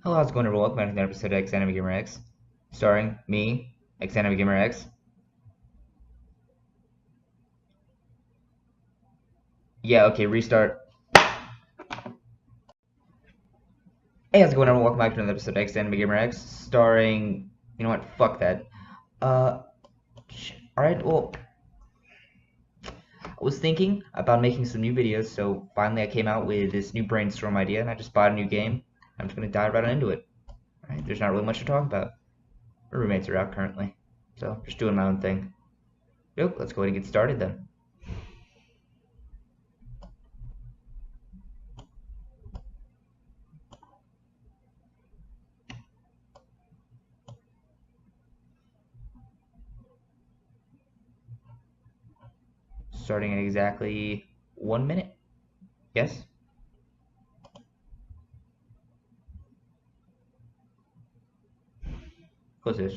Hello, how's it going, everyone? Welcome back to another episode of xanimegamerx, starring me, xanimegamerx. Yeah, okay, restart. Hey, how's it going, everyone? Welcome back to another episode of xanimegamerx, starring... You know what? Fuck that. Alright, well, I was thinking about making some new videos, so finally I came out with this new brainstorm idea, and I just bought a new game. I'm just gonna dive right into it. Alright, there's not really much to talk about. My roommates are out currently, so just doing my own thing. Yep, let's go ahead and get started then. Starting in exactly 1 minute. Yes? Close this.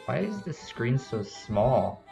Why is the screen so small?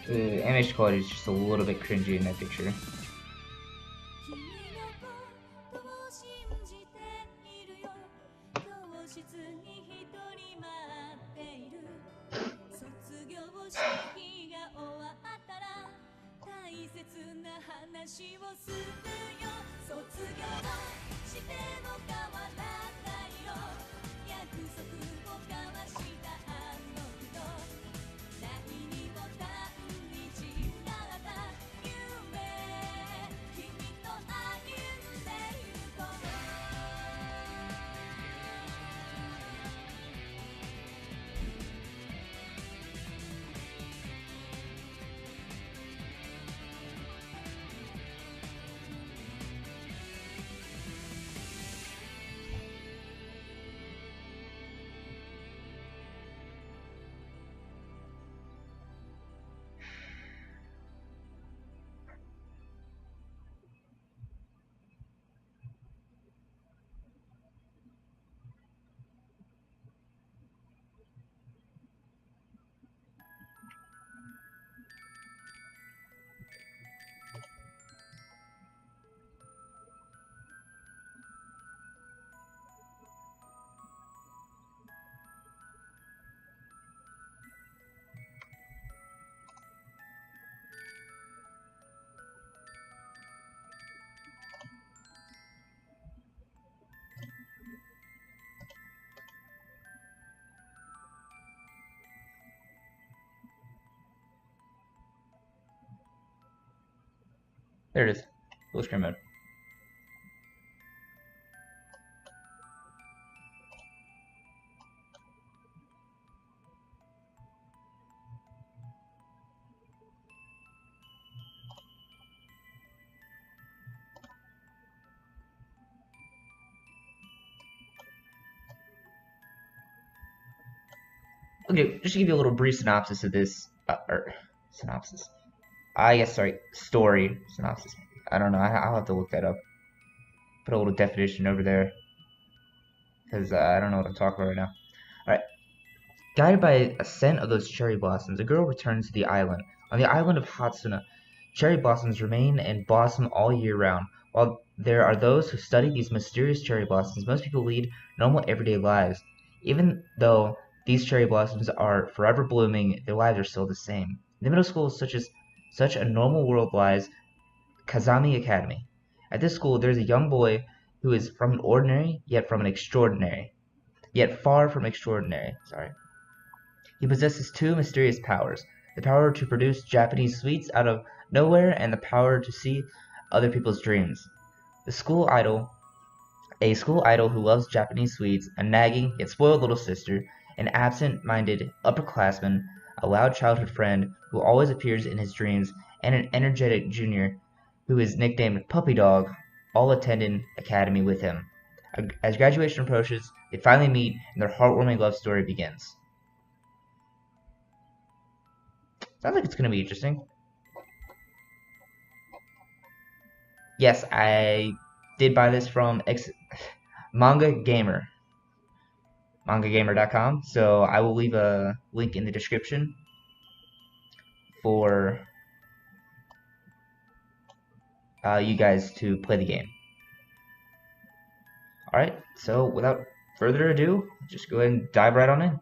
The animation quality is just a little bit cringy in that picture. There it is. Full screen mode. Okay, just to give you a little brief synopsis of this, synopsis. Sorry, story synopsis. I don't know. I'll have to look that up. Put a little definition over there because I don't know what I'm talking about right now. All right. Guided by a scent of those cherry blossoms, a girl returns to the island. On the island of Hatsuna, cherry blossoms remain and blossom all year round. While there are those who study these mysterious cherry blossoms, most people lead normal everyday lives. Even though these cherry blossoms are forever blooming, their lives are still the same. In the middle school, such a normal world lies Kazami Academy. At this school, there is a young boy who is from an ordinary, yet far from extraordinary. Sorry. He possesses two mysterious powers: the power to produce Japanese sweets out of nowhere and the power to see other people's dreams. A school idol who loves Japanese sweets, a nagging yet spoiled little sister, an absent-minded upperclassman, a loud childhood friend who always appears in his dreams, and an energetic junior who is nicknamed Puppy Dog, all attend an academy with him. As graduation approaches, they finally meet and their heartwarming love story begins. Sounds like it's going to be interesting. Yes, I did buy this from mangagamer.com, so I will leave a link in the description for you guys to play the game. Alright, so without further ado, just go ahead and dive right on in.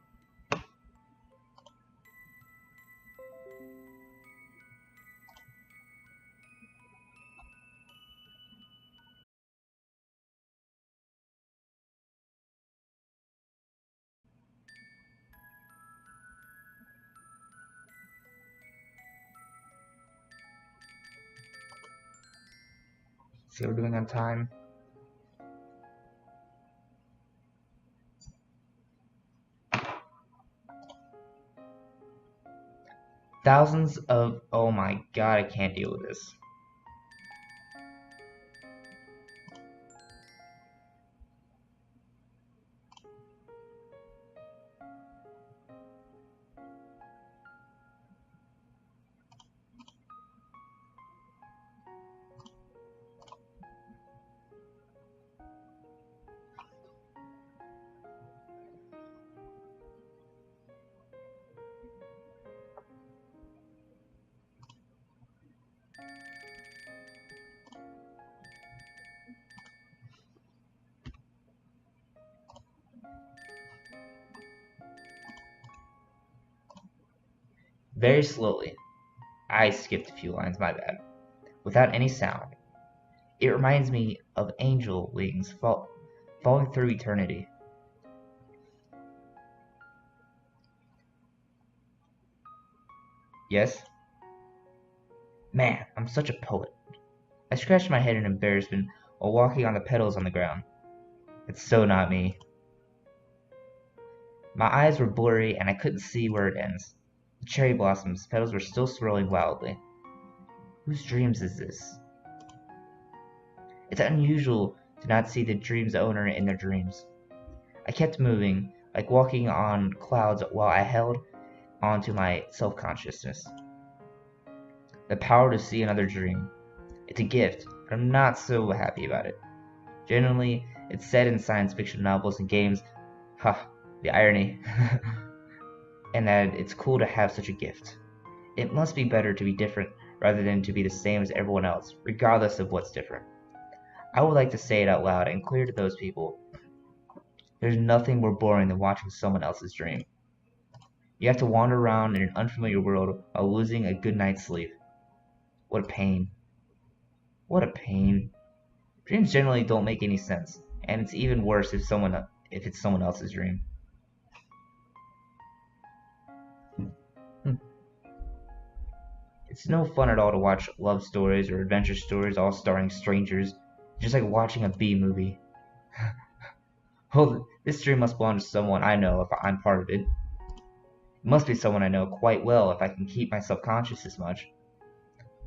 See what we're doing on time. Thousands of... Oh my god, I can't deal with this. Very slowly. I skipped a few lines, my bad. Without any sound. It reminds me of angel wings falling through eternity. Yes? Man, I'm such a poet. I scratched my head in embarrassment while walking on the petals on the ground. It's so not me. My eyes were blurry and I couldn't see where it ends. The cherry blossoms, petals were still swirling wildly. Whose dreams is this? It's unusual to not see the dream's owner in their dreams. I kept moving, like walking on clouds while I held on to my self-consciousness. The power to see another dream. It's a gift, but I'm not so happy about it. Generally, it's said in science fiction novels and games, the irony, and that it's cool to have such a gift. It must be better to be different rather than to be the same as everyone else, regardless of what's different. I would like to say it out loud and clear to those people. There's nothing more boring than watching someone else's dream. You have to wander around in an unfamiliar world while losing a good night's sleep. What a pain. What a pain. Dreams generally don't make any sense, and it's even worse if it's someone else's dream. It's no fun at all to watch love stories or adventure stories all starring strangers, just like watching a B movie. Well, this dream must belong to someone I know if I'm part of it. It must be someone I know quite well if I can keep myself conscious this much.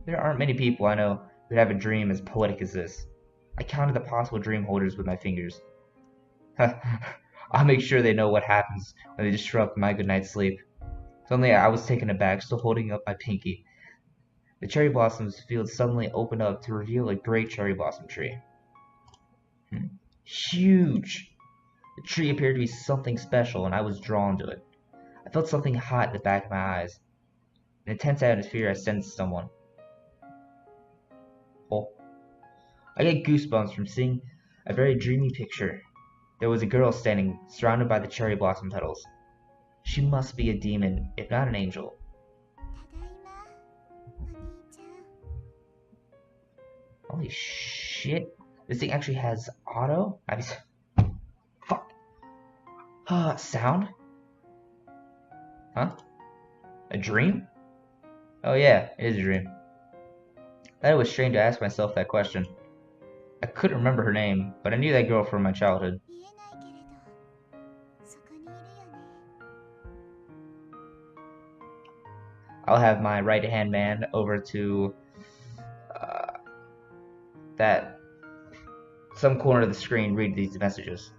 There aren't many people I know who'd have a dream as poetic as this. I counted the possible dream holders with my fingers. I'll make sure they know what happens when they disrupt my good night's sleep. Suddenly I was taken aback, still holding up my pinky. The cherry blossoms field suddenly opened up to reveal a great cherry blossom tree. Huge! The tree appeared to be something special, and I was drawn to it. I felt something hot in the back of my eyes. In a tense atmosphere, I sensed someone. Oh. I get goosebumps from seeing a very dreamy picture. There was a girl standing, surrounded by the cherry blossom petals. She must be a demon, if not an angel. Holy shit. This thing actually has auto? Fuck. Sound? Huh? A dream? Oh yeah, it is a dream. That was strange to ask myself that question. I couldn't remember her name, but I knew that girl from my childhood. I'll have my right-hand man over to some corner of the screen read these messages,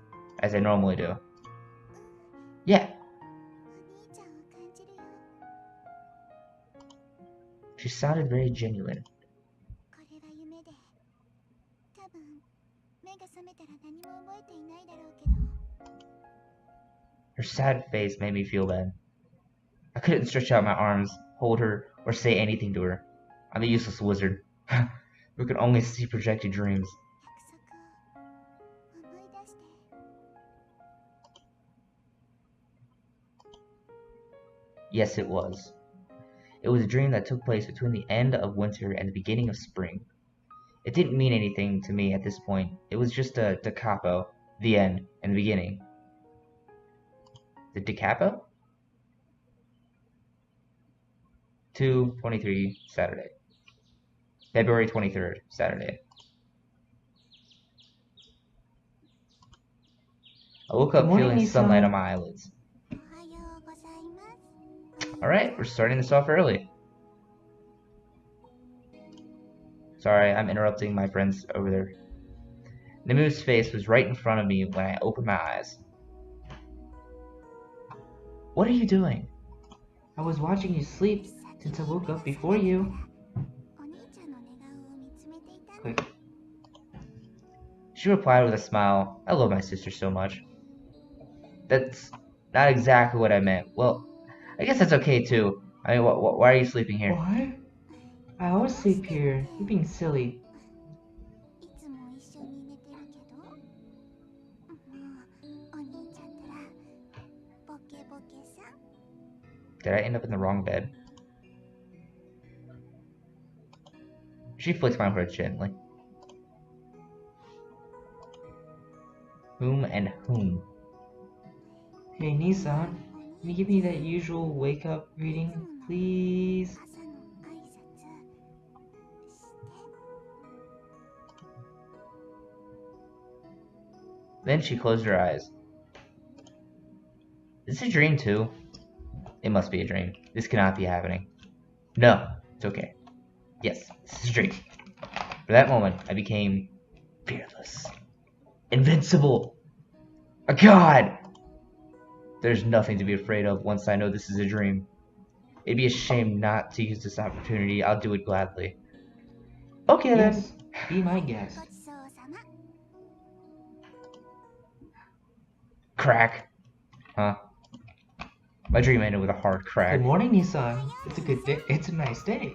as I normally do. Yeah. She sounded very genuine. Her sad face made me feel bad. I couldn't stretch out my arms, hold her, or say anything to her. I'm a useless wizard who can only see projected dreams. Yes, it was. It was a dream that took place between the end of winter and the beginning of spring. It didn't mean anything to me at this point. It was just a Da Capo, the end, and the beginning. The Da Capo? 2/23, Saturday. February 23rd, Saturday. I woke up feeling sunlight on my eyelids. Alright, we're starting this off early. Sorry, I'm interrupting my friends over there. Nemu's face was right in front of me when I opened my eyes. What are you doing? I was watching you sleep since I woke up before you. Click. She replied with a smile. I love my sister so much. That's not exactly what I meant. Well, I guess that's okay too. I mean, why are you sleeping here? What? I always sleep here. You're being silly. Did I end up in the wrong bed? She flicks my hair gently. Whom and whom? Hey, Nissan, can you give me that usual wake-up reading, please? Then she closed her eyes. Is this a dream too? It must be a dream. This cannot be happening. No, it's okay. Yes, this is a dream. For that moment, I became fearless. Invincible! A god! There's nothing to be afraid of once I know this is a dream. It'd be a shame not to use this opportunity. I'll do it gladly. Okay Yes, be my guest. Crack. Huh? My dream ended with a hard crack. Good morning, Nissan. It's a good day. It's a nice day.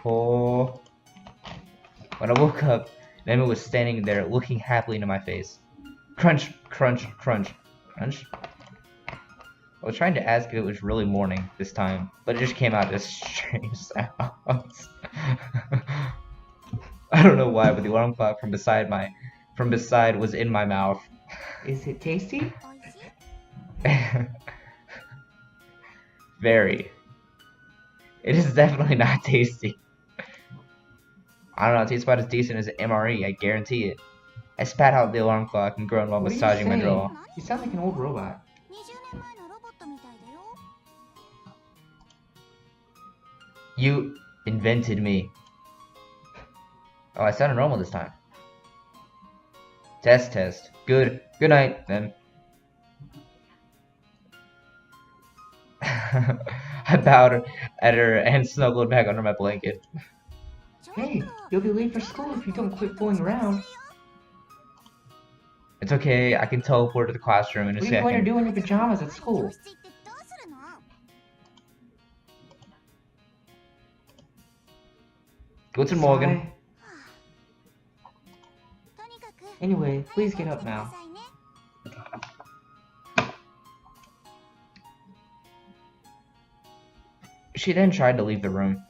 Oh. When I woke up, Nemo was standing there looking happily into my face. Crunch, crunch, crunch, crunch. I was trying to ask if it was really morning this time, but it just came out as strange sounds. I don't know why, but the alarm clock from beside was in my mouth. Is it tasty? Very. It is definitely not tasty. I don't know, it tastes about as decent as an MRE, I guarantee it. I spat out the alarm clock and groaned while What are you massaging my saying? jaw. You sound like an old robot. You invented me. Oh, I sounded normal this time. Test, test. Good. Good night, then. I bowed at her and snuggled back under my blanket. Hey, you'll be late for school if you don't quit fooling around. It's okay, I can teleport to the classroom in a What are you going to second. do in your pajamas at school? Guten Morgen. Sigh. Anyway, please get up now. She then tried to leave the room.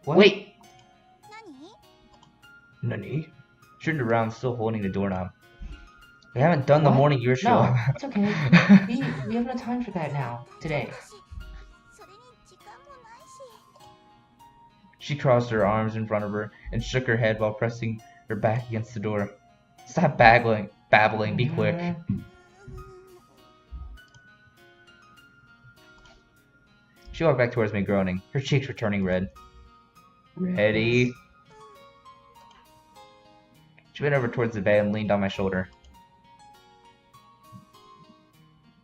What? Wait! Nani? She turned around, still holding the doorknob. We haven't done the What? morning ritual. No, it's okay. We have no time for that now, today. She crossed her arms in front of her and shook her head while pressing her back against the door. Stop babbling, be quick. She walked back towards me, groaning. Her cheeks were turning red. Ready? She went over towards the bed and leaned on my shoulder.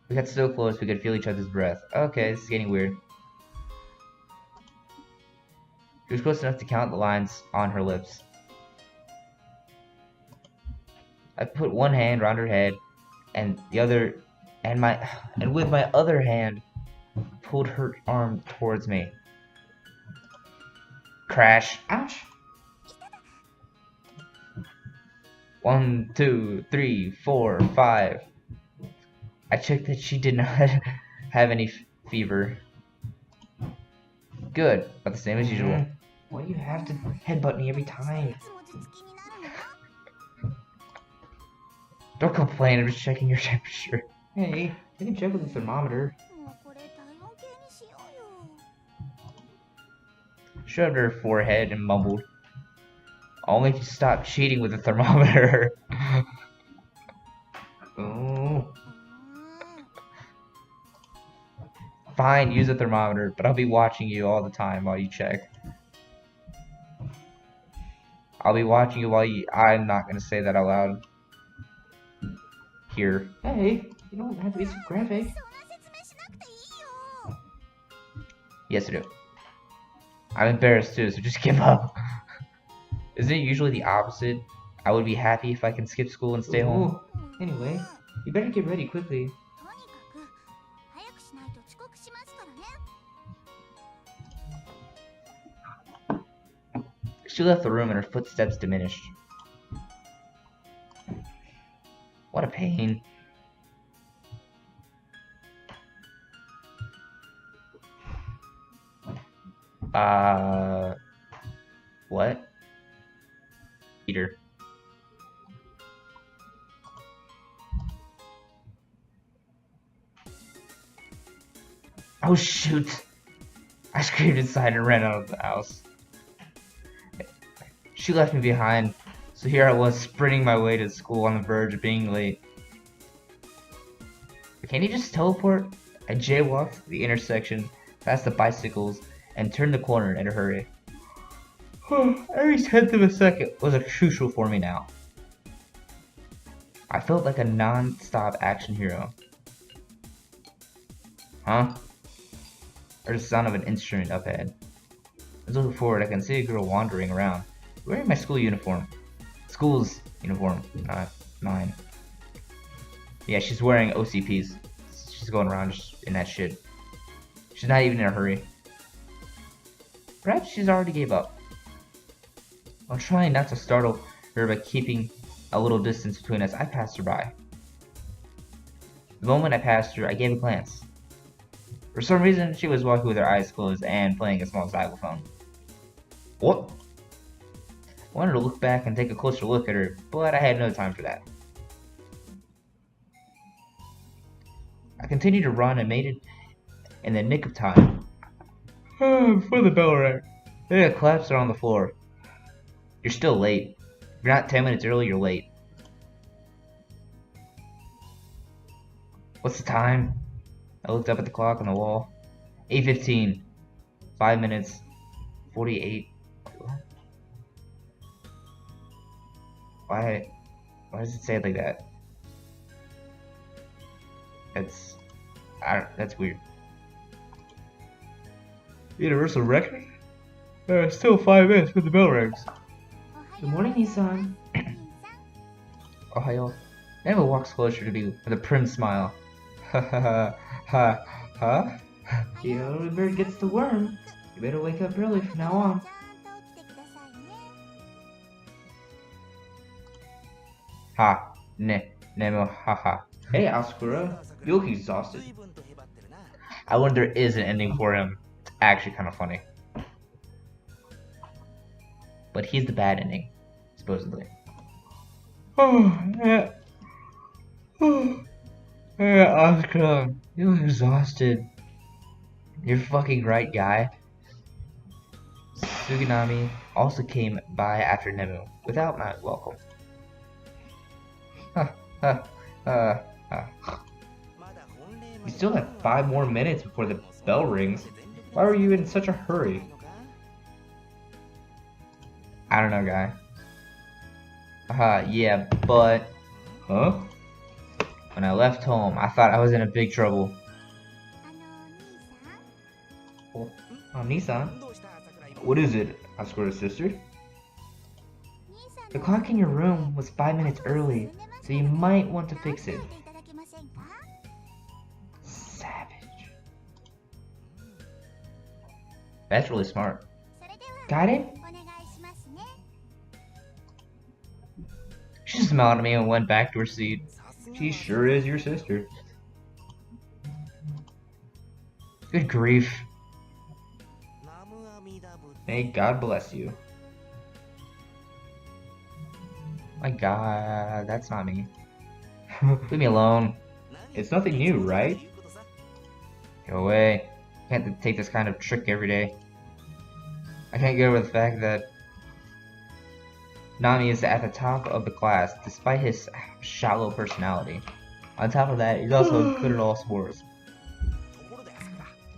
We got so close we could feel each other's breath. Okay, this is getting weird. She was close enough to count the lines on her lips. I put one hand around her head and with my other hand pulled her arm towards me. Crash. Ouch. 1, 2, 3, 4, 5. I checked that she did not have any fever. Good, about the same as usual. Why do you have to headbutt me every time? Don't complain, I'm just checking your temperature. Hey, I can check with the thermometer. She rubbed her forehead and mumbled, "Only if you stop cheating with the thermometer." Oh. Fine, use a thermometer, but I'll be watching you all the time while you check. I'll be watching you while you... I'm not gonna say that out loud. Here. Hey, you don't have to be so graphic. Yes, I do. I'm embarrassed too, so just give up. Isn't it usually the opposite? I would be happy if I can skip school and stay home. Anyway, you better get ready quickly. She left the room and her footsteps diminished. What a pain. What? Peter. Oh shoot! I screamed inside and ran out of the house. She left me behind, so here I was sprinting my way to school on the verge of being late. Can't he just teleport? I jaywalked to the intersection, past the bicycles, and turned the corner in a hurry. Every tenth of a second was crucial for me now. I felt like a non-stop action hero. Huh? There's the sound of an instrument up ahead. As I look forward, I can see a girl wandering around, wearing my school uniform. School's uniform, not mine. Yeah, she's wearing OCPs. She's going around just in that shit. She's not even in a hurry. Perhaps she's already gave up. While trying not to startle her by keeping a little distance between us, I passed her by. The moment I passed her, I gave a glance. For some reason, she was walking with her eyes closed and playing a small xylophone. What? I wanted to look back and take a closer look at her, but I had no time for that. I continued to run and made it in the nick of time. Before the bell rang. Yeah, claps are on the floor. You're still late. If you're not 10 minutes early, you're late. What's the time? I looked up at the clock on the wall. 8:15. 5 minutes. 48. Why does it say it like that? That's weird. Universal record? Still 5 minutes when the bell rings. Good morning, Nissan. Ohio. Nemo walks closer to me with a prim smile. Ha ha ha ha ha. The early bird gets the worm. You better wake up early from now on. Ha. Nemo ha ha. Hey, Asakura. You look exhausted. I wonder there is an ending for him. It's actually kind of funny. But he's the bad ending, supposedly. Oh, yeah. Oh, yeah, Oscar, you look exhausted. You're fucking right, guy. Suganami also came by after Nemu, without my welcome. You still have 5 more minutes before the bell rings. Why were you in such a hurry? I don't know, guy. Yeah, but... Huh? When I left home, I thought I was in a big trouble. Oh, Nissan? What is it, Asakura's sister? The clock in your room was 5 minutes early, so you might want to fix it. Savage. That's really smart. Got it? She smiled at me and went back to her seat. She sure is your sister. Good grief. May God bless you. My God, that's not me. Leave me alone. It's nothing new, right? Go away. Can't take this kind of trick every day. I can't get over the fact that Nami is at the top of the class, despite his shallow personality. On top of that, he's also good at all sports.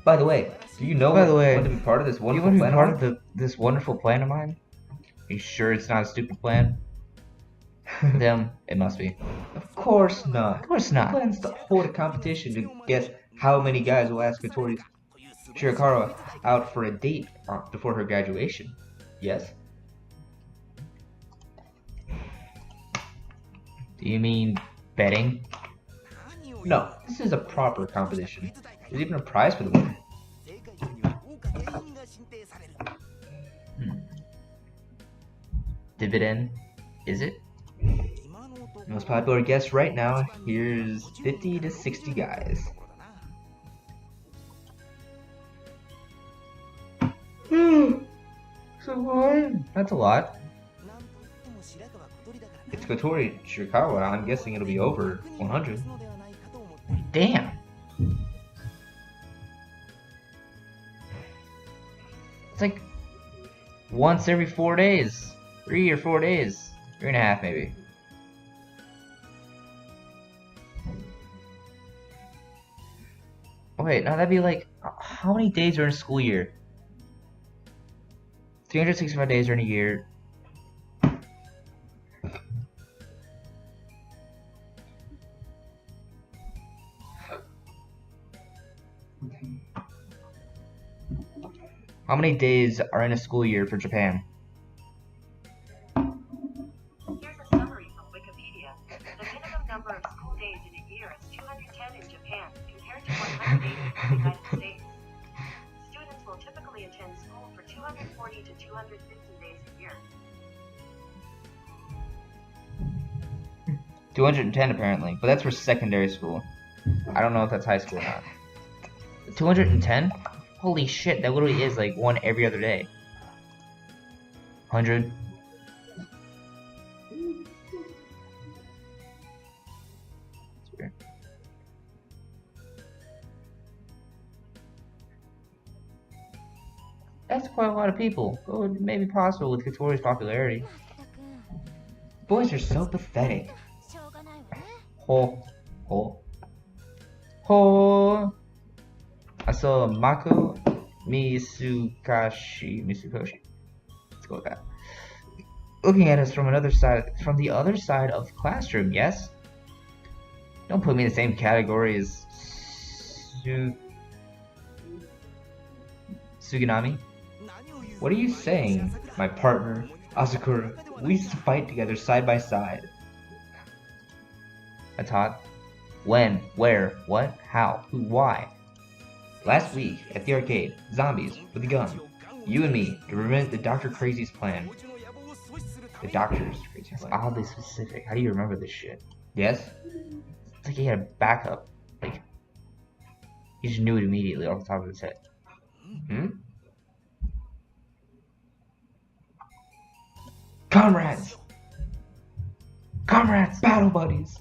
By the way, do you know want to be part of this wonderful plan? Part of this wonderful plan of mine? Are you sure it's not a stupid plan? Them, it must be. Of course not. Of course not. The plan's to hold a competition to guess how many guys will ask Katori Shirakawa out for a date before her graduation. Yes? Do you mean betting? No, this is a proper competition. There's even a prize for the winner. Dividend, is it? Most popular guess right now, here's 50 to 60 guys. That's a lot. It's Kotori Shirakawa, I'm guessing it'll be over 100. Damn! It's like once every 4 days. 3 or 4 days. 3.5 maybe. Wait, now that'd be like, how many days are in a school year? 365 days are in a year. How many days are in a school year for Japan? Here's a summary from Wikipedia. The minimum number of school days in a year is 210 in Japan, compared to 180 in the United States. Students will typically attend school for 240 to 250 days a year. 210 apparently, but that's for secondary school. I don't know if that's high school or not. 210? Holy shit, that literally is like one every other day. 100. That's weird. That's quite a lot of people. But it may be possible with Katori's popularity. Boys are so pathetic. Ho. Ho. Ho. I saw Mako Misukoshi. Let's go with that. Looking at us from the other side of the classroom, yes? Don't put me in the same category as Suganami. What are you saying, my partner, Asakura? We used to fight together side by side. I taught. When? Where? What? How? Who? Why? Last week, at the arcade, zombies, with a gun. You and me, to prevent the Dr. Crazy's plan. The Doctor's Crazy. It's oddly specific. How do you remember this shit? Yes? It's like he had a backup. Like, he just knew it immediately off the top of his head. Hmm? Comrades! Comrades! Battle buddies!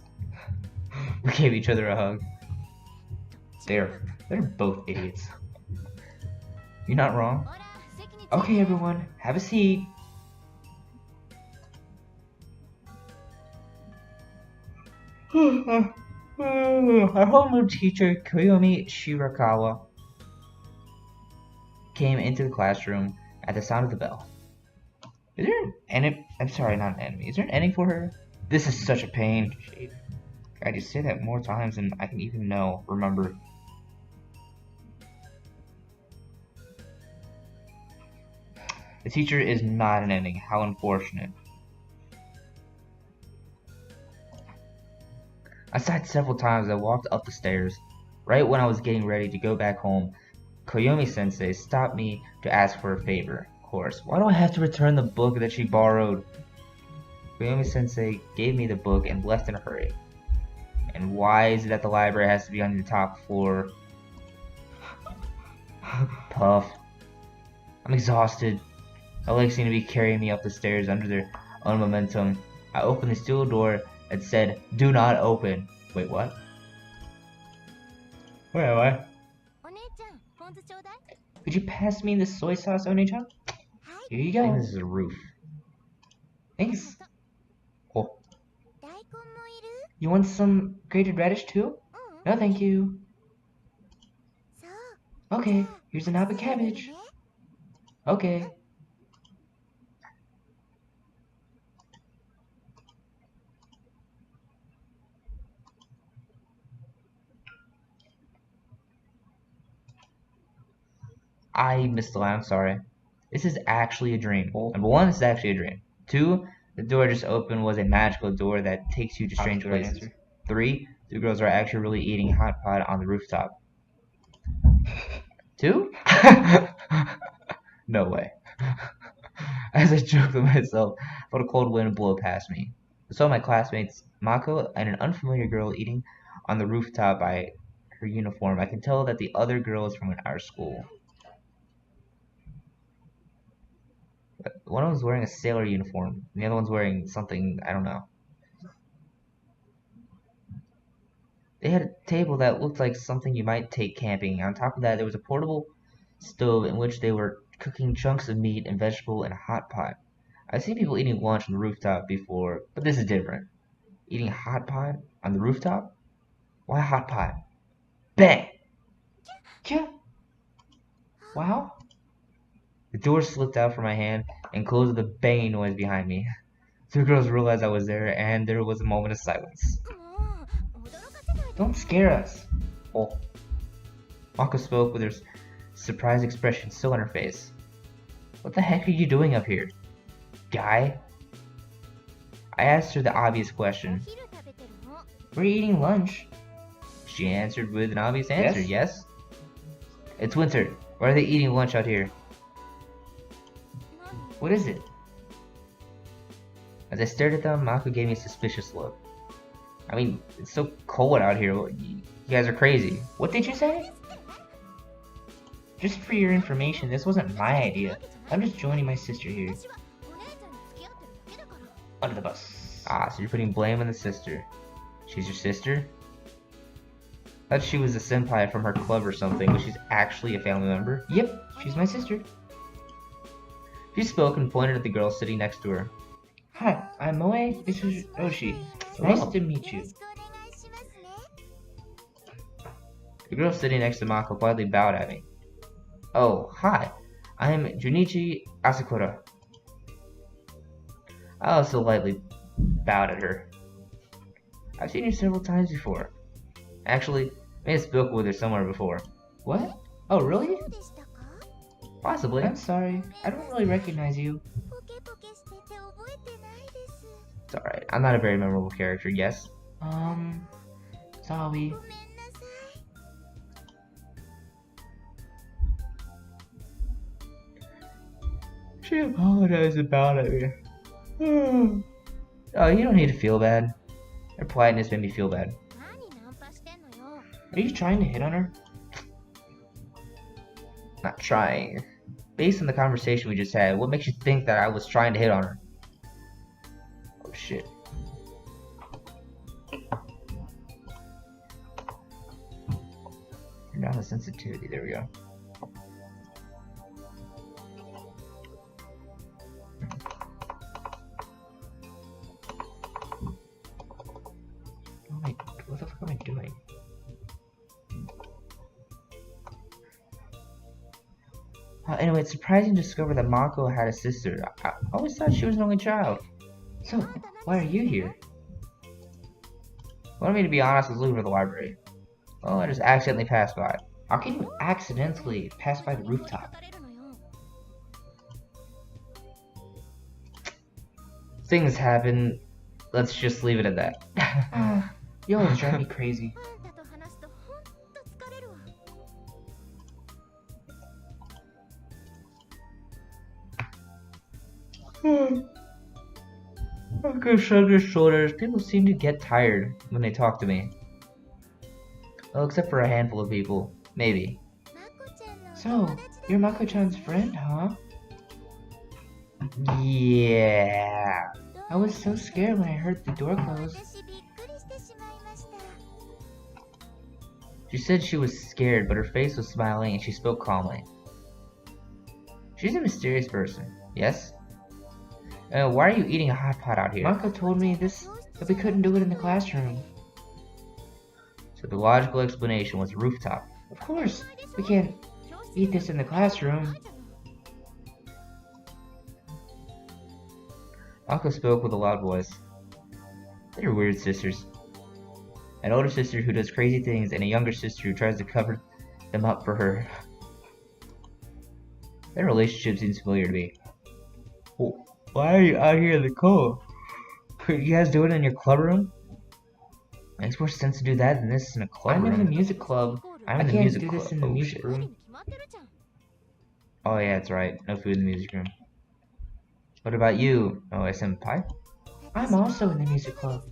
We gave each other a hug. They're both idiots. You're not wrong. Okay, everyone, have a seat. Our homeroom teacher, Koyomi Shirakawa, came into the classroom at the sound of the bell. Is there an enemy? I'm sorry, not an enemy. Is there an ending for her? This is such a pain. God, you say that more times than I can even remember. The teacher is not an ending. How unfortunate. I sighed several times as I walked up the stairs. Right when I was getting ready to go back home, Koyomi-sensei stopped me to ask for a favor. Of course, why do I have to return the book that she borrowed? Koyomi-sensei gave me the book and left in a hurry. And why is it that the library has to be on the top floor? Puff. I'm exhausted. My legs seem to be carrying me up the stairs under their own momentum. I opened the steel door that said, "Do not open." Wait, what? Where am I? Could you pass me the soy sauce, Oni-chan? Here you go. I think this is a roof. Thanks. Oh. You want some grated radish too? No, thank you. Okay, here's a knob of cabbage. Okay. I missed the line, I'm sorry. This is actually a dream. Number one, this is actually a dream. Two, the door just opened was a magical door that takes you to strange places. Three, the girls are actually really eating hot pot on the rooftop. Two? No way. As I joked with myself, I felt a cold wind blow past me. I saw my classmates, Mako and an unfamiliar girl eating on the rooftop by her uniform. I can tell that the other girl is from our school. One of them was wearing a sailor uniform, and the other one's wearing something, I don't know. They had a table that looked like something you might take camping. On top of that, there was a portable stove in which they were cooking chunks of meat and vegetable in a hot pot. I've seen people eating lunch on the rooftop before, but this is different. Eating hot pot on the rooftop? Why hot pot? Bang! Yeah. Wow. The door slipped out from my hand and closed with a banging noise behind me. Two girls realized I was there, and there was a moment of silence. Don't scare us. Oh. Mako spoke with her surprised expression still on her face. What the heck are you doing up here, guy? I asked her the obvious question. We're eating lunch. She answered with an obvious answer, yes? It's winter. Why are they eating lunch out here? What is it? As I stared at them, Mako gave me a suspicious look. I mean, it's so cold out here. You guys are crazy. What did you say? Just for your information, this wasn't my idea. I'm just joining my sister here. Under the bus. Ah, so you're putting blame on the sister. She's your sister? I thought she was a senpai from her club or something, but she's actually a family member. Yep, she's my sister. She spoke and pointed at the girl sitting next to her. Hi, I'm Moe. This is Oshi. Hello. Nice to meet you. The girl sitting next to Mako politely bowed at me. Oh, hi. I am Junichi Asakura. I also lightly bowed at her. I've seen you several times before. Actually, I may have spoken with her somewhere before. What? Oh, really? Possibly. I'm sorry. I don't really recognize you. It's alright. I'm not a very memorable character, yes. Sorry. She apologized about it. Oh, you don't need to feel bad. Her politeness made me feel bad. Are you trying to hit on her? Not trying. Based on the conversation we just had, what makes you think that I was trying to hit on her? Oh shit. Turn down the sensitivity, there we go. Oh wait, what the fuck am I doing? Anyway, it's surprising to discover that Mako had a sister. I always thought she was an only child. So, why are you here? Wanted me to be honest, I was looking for the library. Well, I just accidentally passed by. How can you accidentally pass by the rooftop? Things happen. Let's just leave it at that. You always drive me crazy. Mako shrugged her shoulders. People seem to get tired when they talk to me. Well, except for a handful of people. Maybe. So, you're Mako-chan's friend, huh? Yeah. I was so scared when I heard the door close. She said she was scared, but her face was smiling and she spoke calmly. She's a mysterious person. Yes? Why are you eating a hot pot out here? Mako told me that we couldn't do it in the classroom. So the logical explanation was rooftop. Of course, we can't eat this in the classroom. Mako spoke with a loud voice. They're weird sisters. An older sister who does crazy things and a younger sister who tries to cover them up for her. Their relationship seems familiar to me. Well, why are you out here in the cold? You guys do it in your club room? Makes more sense to do that than this in a club I'm room. in the music club. I'm I in the can't music do this club. in the Oh, music shit. room. Oh yeah, that's right. No food in the music room. What about you, Senpai? I'm also in the music club.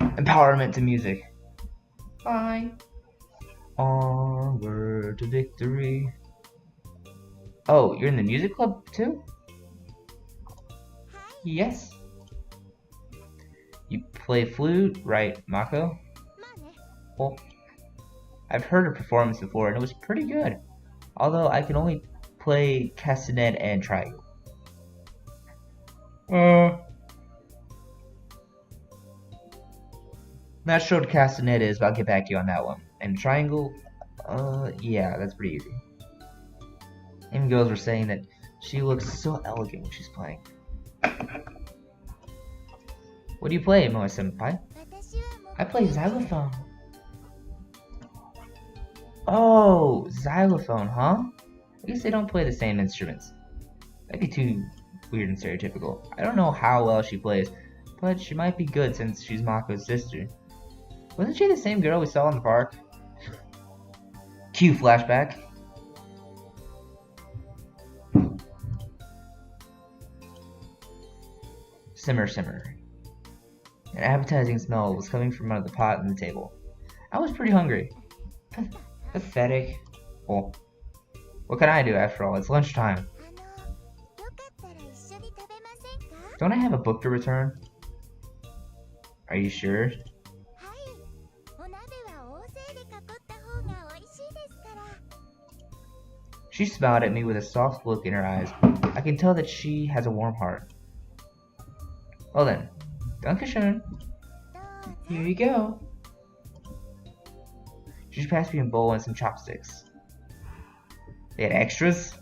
Empowerment to music. Bye. Onward to victory. Oh, you're in the music club too? Yes. You play flute, right, Mako? Well, I've heard her performance before and it was pretty good. Although I can only play castanet and triangle. Not sure what castanet is, but I'll get back to you on that one. And triangle, yeah, that's pretty easy. Even girls were saying that she looks so elegant when she's playing. What do you play, Moe-senpai? I play xylophone. Oh, xylophone, huh? I guess they don't play the same instruments. That'd be too weird and stereotypical. I don't know how well she plays, but she might be good since she's Mako's sister. Wasn't she the same girl we saw in the park? Cue flashback. Simmer, simmer. An appetizing smell was coming from under the pot on the table. I was pretty hungry. Pathetic. Well, what can I do after all? It's lunchtime. Don't I have a book to return? Are you sure? She smiled at me with a soft look in her eyes. I can tell that she has a warm heart. Well then, Dankeschön. Here you go. She just passed me a bowl and some chopsticks. They had extras?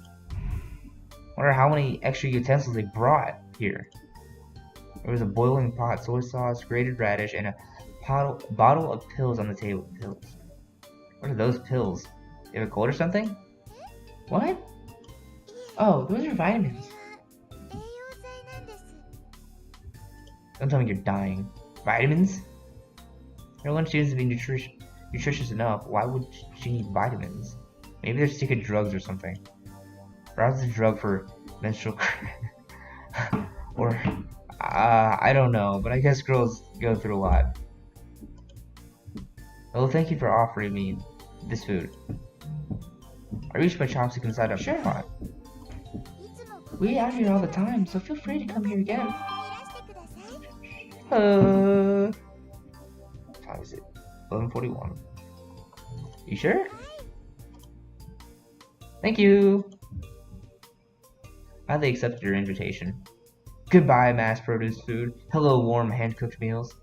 Wonder how many extra utensils they brought here. There was a boiling pot, soy sauce, grated radish, and a bottle of pills on the table. Pills? What are those pills? You have a cold or something? What? Oh, those are vitamins. Don't tell me you're dying. Vitamins? Everyone seems to be nutritious enough. Why would she need vitamins? Maybe they're sick of drugs or something. Perhaps it's a drug for menstrual or I don't know, but I guess girls go through a lot. Well, thank you for offering me this food. I reached my chopstick inside a pot. We eat out here all the time, so feel free to come here again. What time is it? 11:41. You sure? Thank you. I accepted your invitation. Goodbye, mass-produced food. Hello, warm, hand-cooked meals.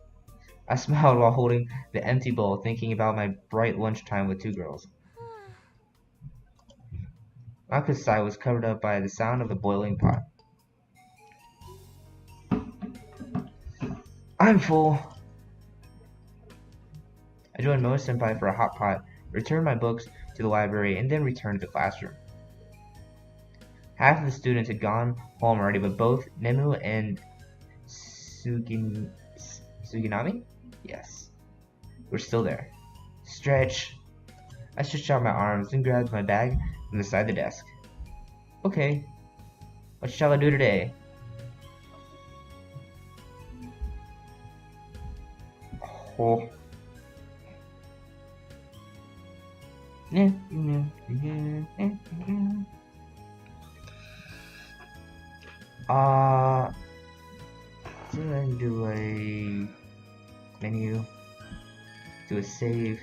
I smiled while holding the empty bowl, thinking about my bright lunchtime with two girls. Maka's sigh was covered up by the sound of the boiling pot. I'm full. I joined Moa Senpai for a hot pot, returned my books to the library, and then returned to the classroom. Half of the students had gone home already, but both Nemu and Suginami? Yes. Were still there. Stretch. I stretched out my arms and grabbed my bag from the side of the desk. Okay. What shall I do today? Oh. Do a menu, do a save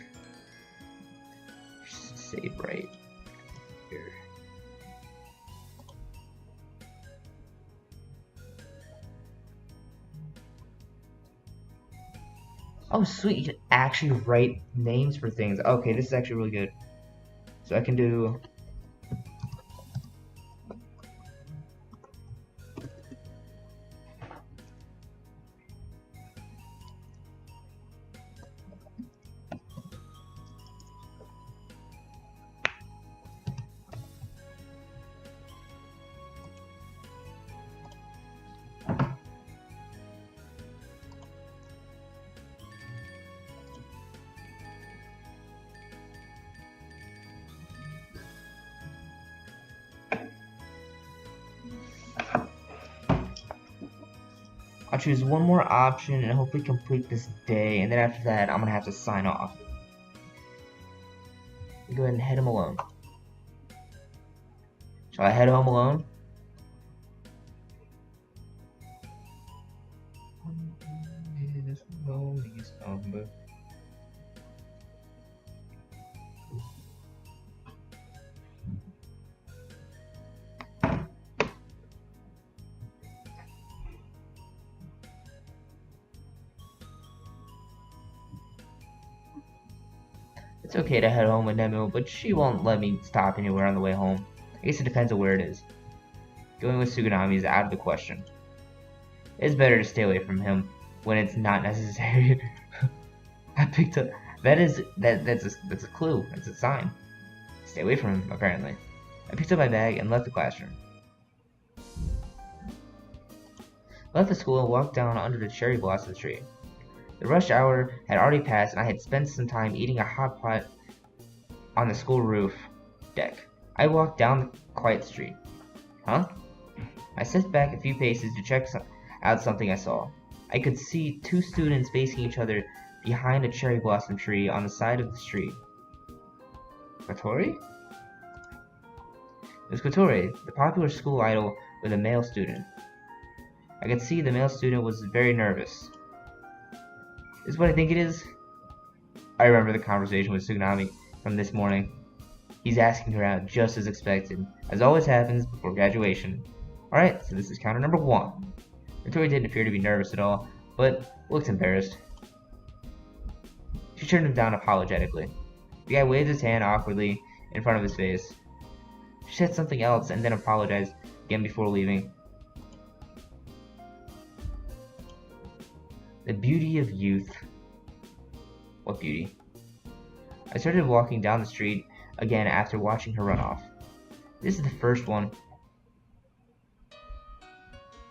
right here. Oh sweet, you can actually write names for things. Okay, this is actually really good. So I can do I'll choose one more option and hopefully complete this day, and then after that I'm gonna have to sign off. Go ahead and head home alone. Shall I head home alone? It's okay to head home with Nemu, but she won't let me stop anywhere on the way home. I guess it depends on where it is. Going with Suganami is out of the question. It's better to stay away from him when it's not necessary. I picked up that's a clue. That's a sign. Stay away from him, apparently. I picked up my bag and left the classroom. Left the school and walked down under the cherry blossom tree. The rush hour had already passed, and I had spent some time eating a hot pot on the school roof deck. I walked down the quiet street. Huh? I stepped back a few paces to check out something I saw. I could see two students facing each other behind a cherry blossom tree on the side of the street. Kotori? It was Kotori, the popular school idol with a male student. I could see the male student was very nervous. Is what I think it is? I remember the conversation with Suganami from this morning. He's asking her out just as expected, as always happens before graduation. Alright, so this is counter number 1. Victoria didn't appear to be nervous at all, but looked embarrassed. She turned him down apologetically. The guy waved his hand awkwardly in front of his face. She said something else and then apologized again before leaving. The beauty of youth. What beauty? I started walking down the street again after watching her run off. This is the first one.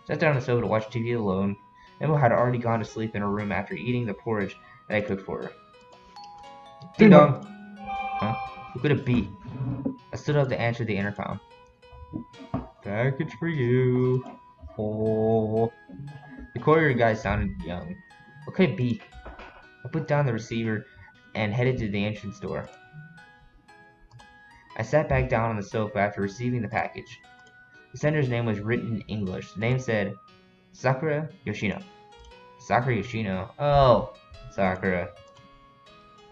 Sat down on the sofa to watch TV alone. Emma had already gone to sleep in her room after eating the porridge that I cooked for her. Ding dong! Huh? Who could it be? I stood up to answer the intercom. Package for you. Oh. The courier guy sounded young. What could it be? I put down the receiver and headed to the entrance door. I sat back down on the sofa after receiving the package. The sender's name was written in English. The name said Sakura Yoshino. Sakura Yoshino? Oh, Sakura.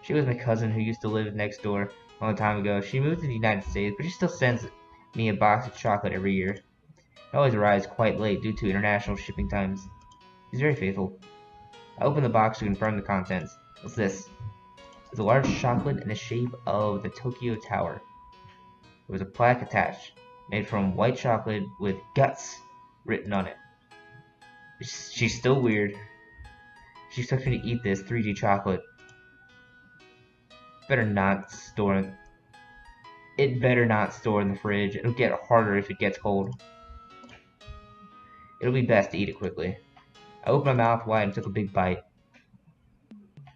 She was my cousin who used to live next door a long time ago. She moved to the United States, but she still sends me a box of chocolate every year. It always arrives quite late due to international shipping times. She's very faithful. I opened the box to confirm the contents. What's this? It's a large chocolate in the shape of the Tokyo Tower. There was a plaque attached, made from white chocolate with guts written on it. She's still weird. She expects me to eat this 3D chocolate. It better not store in the fridge. It'll get harder if it gets cold. It'll be best to eat it quickly. I opened my mouth wide and took a big bite.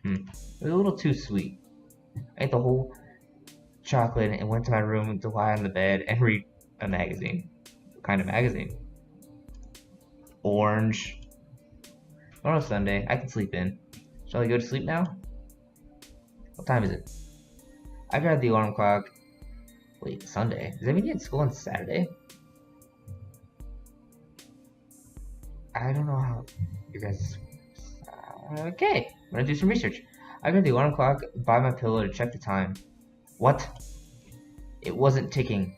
It was a little too sweet. I ate the whole chocolate and went to my room to lie on the bed and read a magazine. What kind of magazine? Orange. Tomorrow's Sunday. I can sleep in. Shall I go to sleep now? What time is it? I grabbed the alarm clock. Wait, Sunday? Does that mean you had school on Saturday? I don't know how you guys... Okay, I'm gonna do some research. I grabbed the alarm clock by my pillow to check the time. What? It wasn't ticking.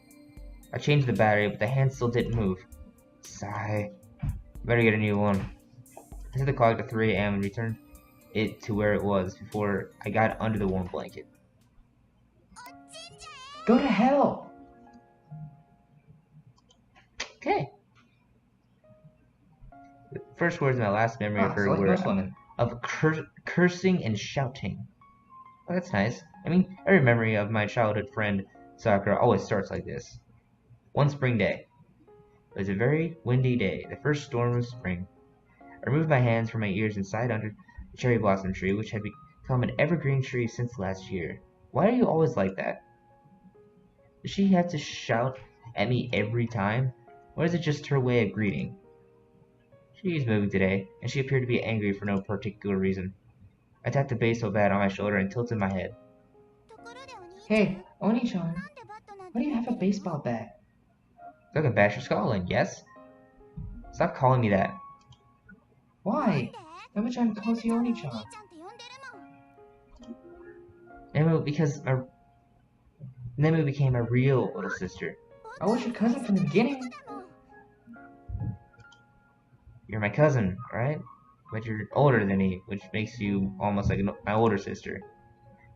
I changed the battery, but the hand still didn't move. Sigh. Better get a new one. I set the clock to 3 a.m. and returned it to where it was before I got under the warm blanket. Go to hell! Okay. The first words in my last memory of her so like were most women. of cursing and shouting. Oh, that's nice. I mean, every memory of my childhood friend Sakura always starts like this. One spring day. It was a very windy day, the first storm of spring. I removed my hands from my ears and sighed under the cherry blossom tree, which had become an evergreen tree since last year. Why are you always like that? Does she have to shout at me every time, or is it just her way of greeting? She's moving today, and she appeared to be angry for no particular reason. I tapped a baseball bat on my shoulder and tilted my head. Hey, Oni-chan, why do you have a baseball bat? So I can bash your skull in, yes? Stop calling me that. Why? Nemo-chan calls you Oni-chan. Nemu, because Nemu became a real little sister. I was your cousin from the beginning. You're my cousin, right? But you're older than me, which makes you almost like my older sister.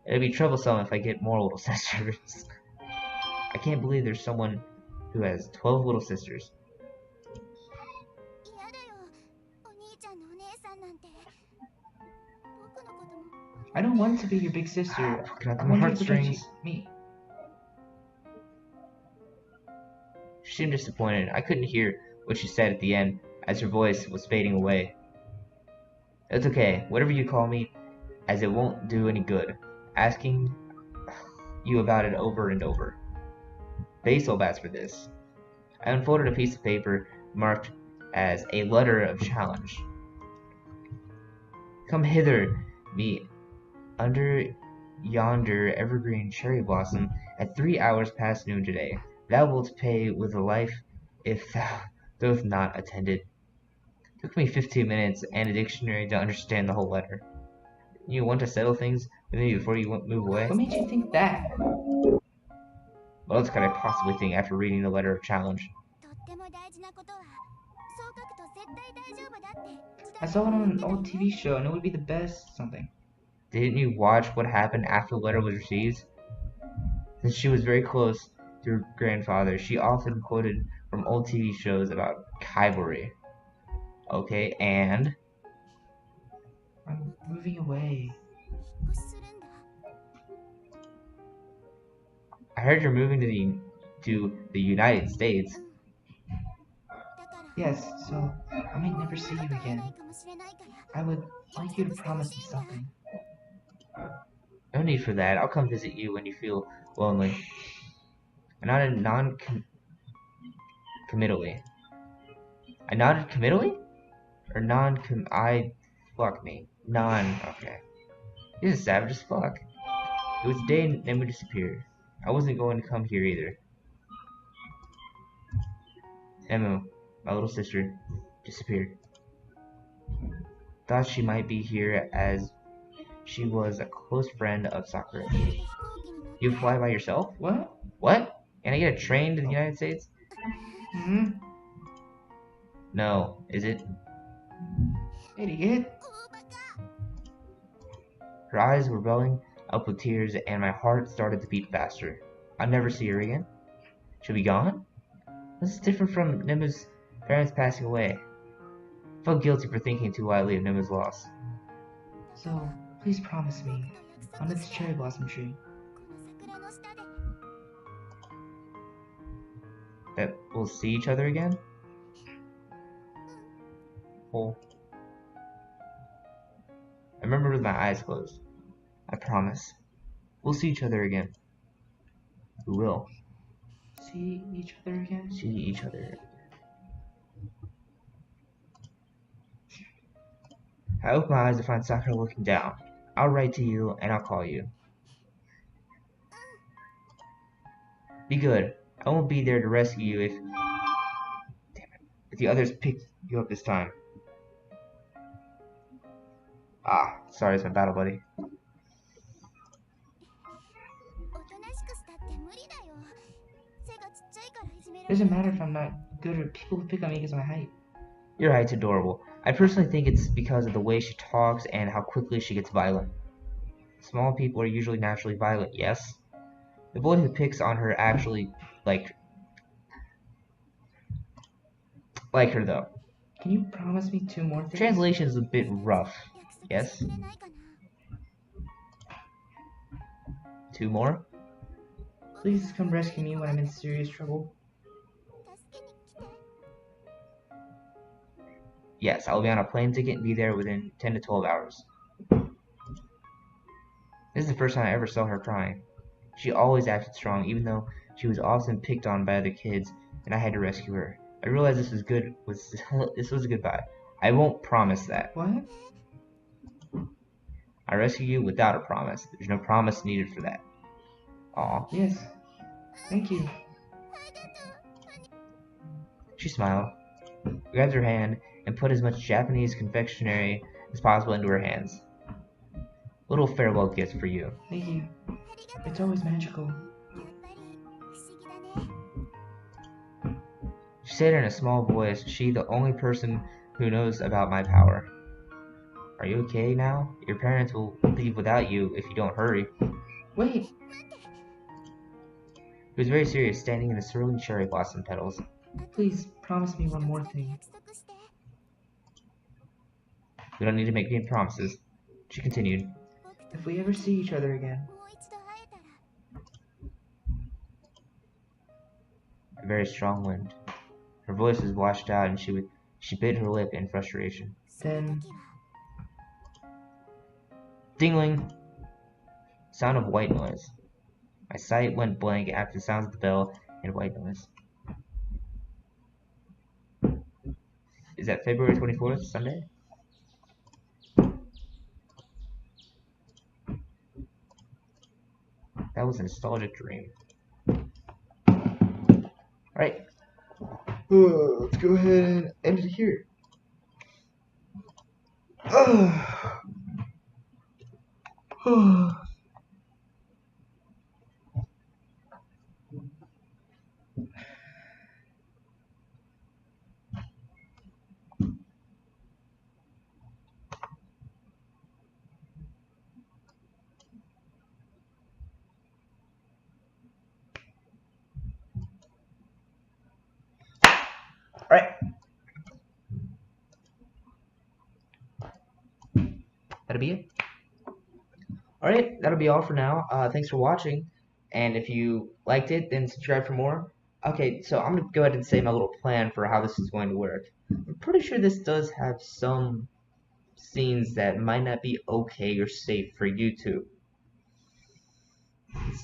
It'd be troublesome if I get more little sisters. I can't believe there's someone who has 12 little sisters. I don't want to be your big sister. Got I my want you to heartstrings. protect me. She seemed disappointed. I couldn't hear what she said at the end, as her voice was fading away. It's okay, whatever you call me, as it won't do any good. Asking you about it over and over. Baseball bats for this. I unfolded a piece of paper marked as a letter of challenge. Come hither, me under yonder evergreen cherry blossom at 3 hours past noon today. Thou wilt pay with a life if thou doth not attended. Took me 15 minutes and a dictionary to understand the whole letter. You want to settle things with me before you move away? What made you think that? What else could I possibly think after reading the letter of challenge? I saw it on an old TV show and it would be the best something. Didn't you watch what happened after the letter was received? Since she was very close to her grandfather, she often quoted from old TV shows about chivalry. Okay, and I'm moving away. I heard you're moving to the United States. Yes, so I might never see you again. I would like you to promise me something. No need for that. I'll come visit you when you feel lonely. I nodded non-committally. I nodded committally? Or non-com... Fuck me. Okay. This is savage as fuck. It was day and then we disappeared. I wasn't going to come here either. Emu, my little sister, disappeared. Thought she might be here as she was a close friend of Sakura. You fly by yourself? What? What? Can I get a train to the United States? Hmm? No, is it? Idiot. Her eyes were welling up with tears and my heart started to beat faster. I'll never see her again. She'll be gone? This is different from Nima's parents passing away. I felt guilty for thinking too lightly of Nima's loss. So, please promise me, on this cherry blossom tree, That we'll see each other again? Well, I remember with my eyes closed. I promise. We'll see each other again. We will. see each other again? See each other. I open my eyes to find Sakura looking down. I'll write to you and I'll call you. Be good. I won't be there to rescue you if the others pick you up this time. Ah, sorry, it's my battle buddy. Doesn't matter if I'm not good or people pick on me because of my height. Your height's adorable. I personally think it's because of the way she talks and how quickly she gets violent. Small people are usually naturally violent, yes? The boy who picks on her actually like her though. Can you promise me 2 more things? Translation is a bit rough. Yes? 2 more? Please come rescue me when I'm in serious trouble. Yes, I'll be on a plane ticket and be there within 10 to 12 hours. This is the first time I ever saw her crying. She always acted strong, even though she was often picked on by other kids, and I had to rescue her. I realized this was a goodbye. I won't promise that. What? I rescue you without a promise. There's no promise needed for that. Aw. Yes. Thank you. She smiled, grabbed her hand, and put as much Japanese confectionery as possible into her hands. Little farewell gift for you. Thank you. It's always magical. She said in a small voice, she the only person who knows about my power. Are you okay now? Your parents will leave without you if you don't hurry. Wait! He was very serious, standing in the swirling cherry blossom petals. Please promise me one more thing. We don't need to make any promises. She continued. If we ever see each other again, A very strong wind. Her voice was washed out and she bit her lip in frustration. then Dingling! Sound of white noise. My sight went blank after the sounds of the bell and white noise. Is that February 24th, Sunday? That was a nostalgic dream. Alright. Let's go ahead and end it here. Alright. That'll be it. Alright, that'll be all for now. Thanks for watching. And if you liked it, then subscribe for more. Okay, so I'm going to go ahead and say my little plan for how this is going to work. I'm pretty sure this does have some scenes that might not be okay or safe for YouTube.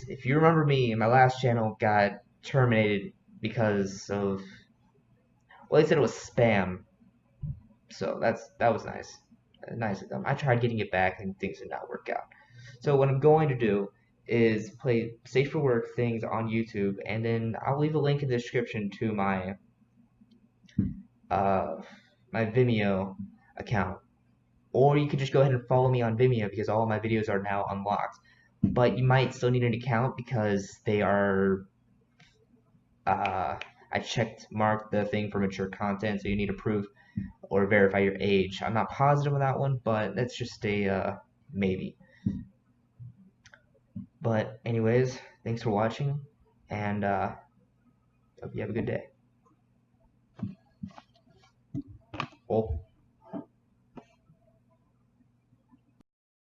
If you remember me, my last channel got terminated because of, well, they said it was spam. So that was nice. Nice of them. I tried getting it back and things did not work out. So what I'm going to do is play safe for work things on YouTube, and then I'll leave a link in the description to my my Vimeo account. Or you could just go ahead and follow me on Vimeo because all of my videos are now unlocked. But you might still need an account because they are I marked the thing for mature content, so you need to prove or verify your age. I'm not positive on that one, but that's just a maybe. But anyways, thanks for watching, and hope you have a good day. Oh.